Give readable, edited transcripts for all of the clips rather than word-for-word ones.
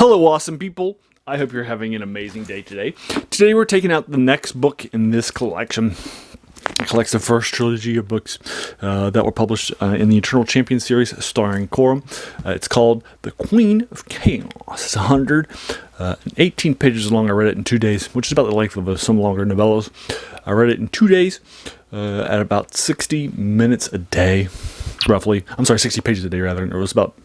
Hello, awesome people. I hope you're having an amazing day today. Today we're taking out the next book in this collection. It collects the first trilogy of books that were published in the Eternal Champion series starring Corum. It's called The Queen of Chaos. It's 118 pages long. I read it in 2 days, which is about the length of some longer novellas. I read it in 2 days at about 60 minutes a day, roughly. I'm sorry, 60 pages a day, rather. It was about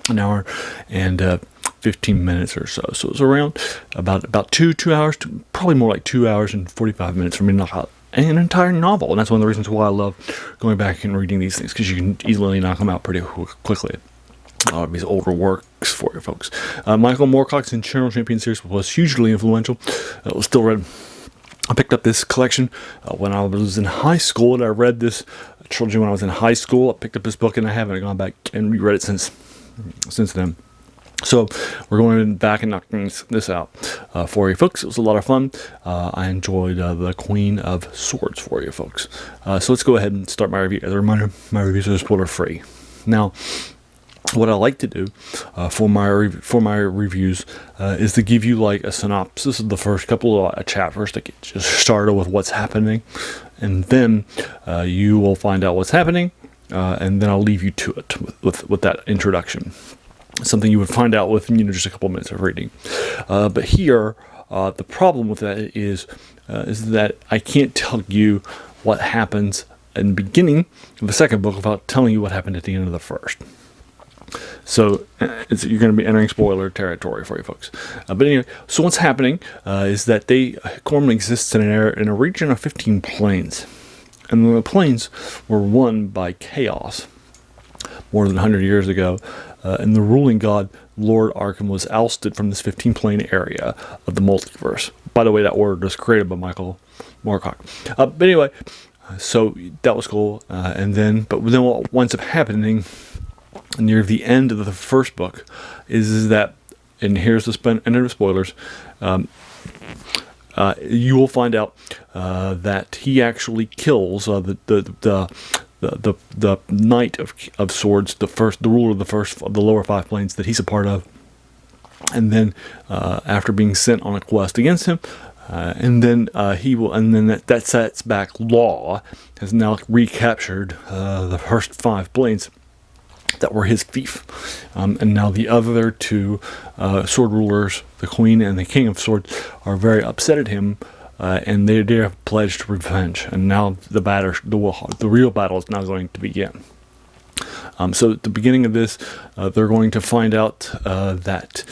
an hour and 15 minutes or so. So it was around about two hours, probably more like 2 hours and 45 minutes for me to knock out an entire novel. And that's one of the reasons why I love going back and reading these things, because you can easily knock them out pretty quickly. These older works for you folks. Michael Moorcock's Eternal Champion series was hugely influential. It was still read. I picked up this collection when I was in high school, and I read this trilogy when I was in high school. I picked up this book, and I haven't gone back and reread it since then. So we're going back and knocking this out for you folks. It was a lot of fun. I enjoyed The Queen of Swords for you folks. So let's go ahead and start my review. As a reminder, my reviews are spoiler free. Now, what I like to do for my reviews is to give you like a synopsis of the first couple of chapters to get just started with what's happening, and then you will find out what's happening, and then I'll leave you to it with that introduction. Something you would find out within just a couple minutes of reading. But here, the problem with that is that I can't tell you what happens in the beginning of the second book without telling you what happened at the end of the first. So you're going to be entering spoiler territory for you folks. But anyway, so what's happening is that Corum exists in a region of 15 planes. And the planes were won by chaos more than 100 years ago. And the ruling god, Lord Arkham, was ousted from this 15-plane area of the multiverse. By the way, that word was created by Michael Moorcock. But anyway, so that was cool. But then what winds up happening near the end of the first book is that, and here's the end of the spoilers, you will find out that he actually kills the Knight of Swords, the ruler of the lower 5 planes that he's a part of, and then after being sent on a quest against him, that sets back Law has now recaptured the first 5 planes that were his fief, and now the other 2 sword rulers, the Queen and the King of Swords, are very upset at him. And they have pledged revenge, and now the real battle is now going to begin. So at the beginning of this, they're going to find out that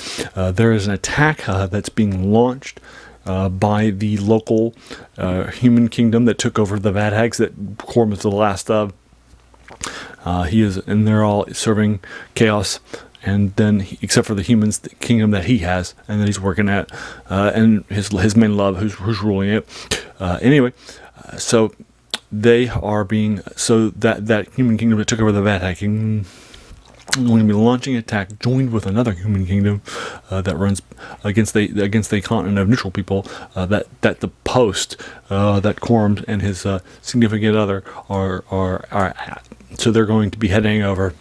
there is an attack that's being launched by the local human kingdom that took over the Vadhags that Corum is the last of. And they're all serving chaos. And then, except for the humans, the kingdom that he has, and that he's working at, and his main love, who's ruling it. Anyway, so they are that human kingdom that took over the Vadhag kingdom is going to be launching an attack, joined with another human kingdom that runs against the continent of neutral people. That the post that Corum and his significant other are at. So they're going to be heading over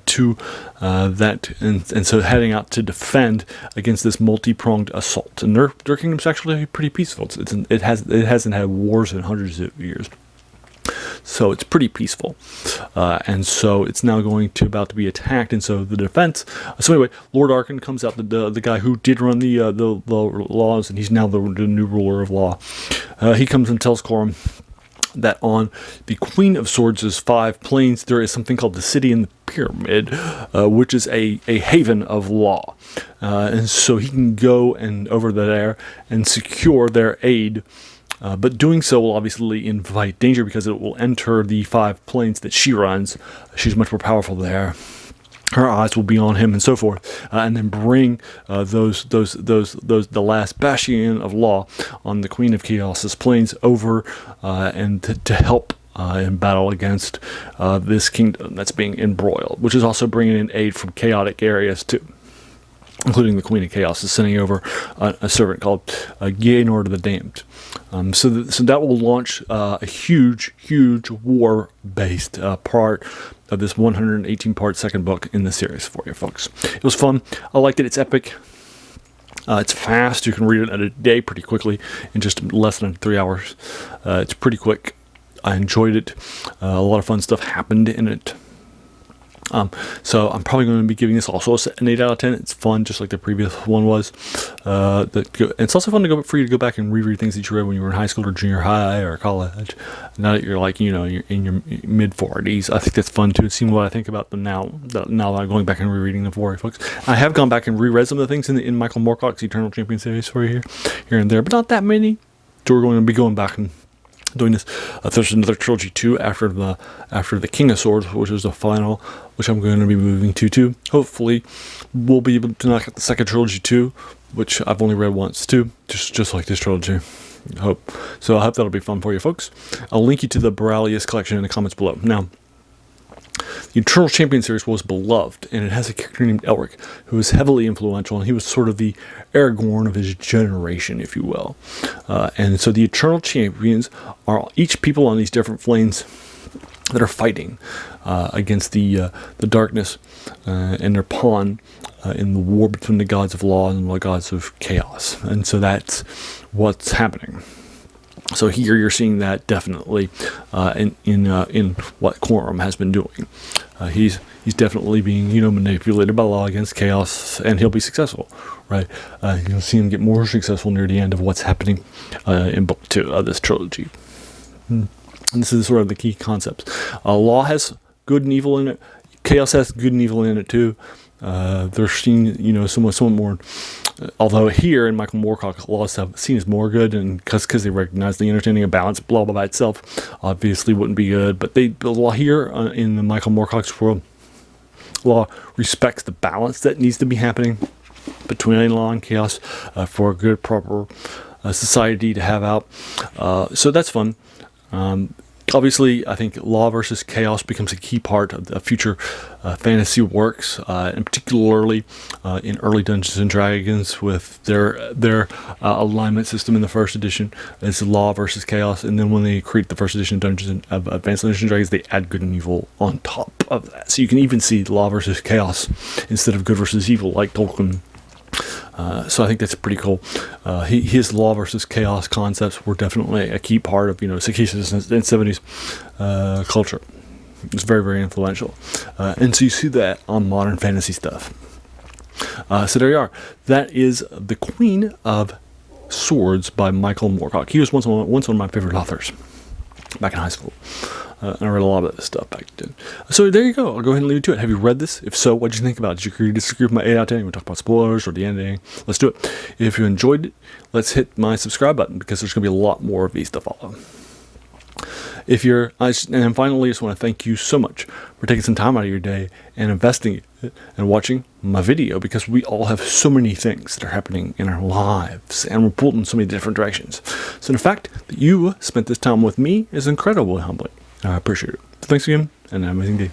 to that, and so heading out to defend against this multi-pronged assault. And their kingdom's actually pretty peaceful. It hasn't had wars in hundreds of years, so it's pretty peaceful. And so it's now about to be attacked. And so the defense. So anyway, Lord Arkham comes out, the guy who did run the laws, and he's now the new ruler of Law. He comes and tells Corum that on the Queen of Swords' 5 planes there is something called the City in the Pyramid, which is a haven of law, and so he can go over there and secure their aid, but doing so will obviously invite danger because it will enter the 5 planes that she runs. She's much more powerful there. Her eyes will be on him, and so forth, and then bring the last bastion of law on the Queen of Chaos's planes over, and to help in battle against this kingdom that's being embroiled, which is also bringing in aid from chaotic areas too, including the Queen of Chaos is sending over a servant called Gaenor the Damned. So that will launch a huge war-based part of this 118-part second book in the series for you folks. It was fun. I liked it. It's epic. It's fast. You can read it in a day pretty quickly in just less than 3 hours. It's pretty quick. I enjoyed it. A lot of fun stuff happened in it. So I'm probably going to be giving this also an 8 out of 10. It's fun, just like the previous one was. It's also fun for you to go back and reread things that you read when you were in high school or junior high or college. Now that you're like, you're in your mid 40s, I think that's fun too. Seeing what I think about them now that I'm going back and rereading them for you folks. I have gone back and reread some of the things in Michael Moorcock's Eternal Champion series for you here and there, but not that many. So we're going to be going back and doing this. There's another trilogy 2 after the King of Swords, which is the final, which I'm going to be moving to too. Hopefully, we'll be able to knock out the second trilogy 2, which I've only read once too, just like this trilogy. I hope that'll be fun for you folks. I'll link you to the Boralius collection in the comments below. Now, the Eternal Champion series was beloved, and it has a character named Elric, who was heavily influential, and he was sort of the Aragorn of his generation, if you will. And so the Eternal Champions are each people on these different planes that are fighting against the darkness and their pawn in the war between the gods of law and the gods of chaos. And so that's what's happening. So here you're seeing that definitely in what Corum has been doing. He's definitely being manipulated by law against chaos, and he'll be successful, right? You'll see him get more successful near the end of what's happening in book 2 of this trilogy. And this is sort of the key concepts. Law has good and evil in it. Chaos has good and evil in it too. They're seen, somewhat more. Although here in Michael Moorcock, law is seen as more good, and because they recognize the understanding of balance, blah blah by itself, obviously wouldn't be good. But the law here in the Michael Moorcock's world, law respects the balance that needs to be happening between law and chaos for a good, proper society to have out. So that's fun. Obviously, I think law versus chaos becomes a key part of the future fantasy works, and particularly in early Dungeons and Dragons with their alignment system in the first edition. It's law versus chaos, and then when they create the first edition of Advanced Dungeons and Dragons, they add good and evil on top of that. So you can even see law versus chaos instead of good versus evil, like Tolkien. So I think that's pretty cool. His law versus chaos concepts were definitely a key part of 60s and 70s culture. It's very, very influential. And so you see that on modern fantasy stuff. So there you are. That is The Queen of Swords by Michael Moorcock. He was once one of my favorite authors back in high school. And I read a lot of this stuff back then. So there you go. I'll go ahead and leave you to it. Have you read this? If so, what did you think about it? Did you agree or disagree with my 8 out of 10? You want to talk about spoilers or the ending? Let's do it. If you enjoyed it, let's hit my subscribe button, because there's going to be a lot more of these to follow. And finally, I just want to thank you so much for taking some time out of your day and investing it and watching my video, because we all have so many things that are happening in our lives, and we're pulled in so many different directions. So the fact that you spent this time with me is incredibly humbling. I appreciate it. So thanks again, and have an amazing day.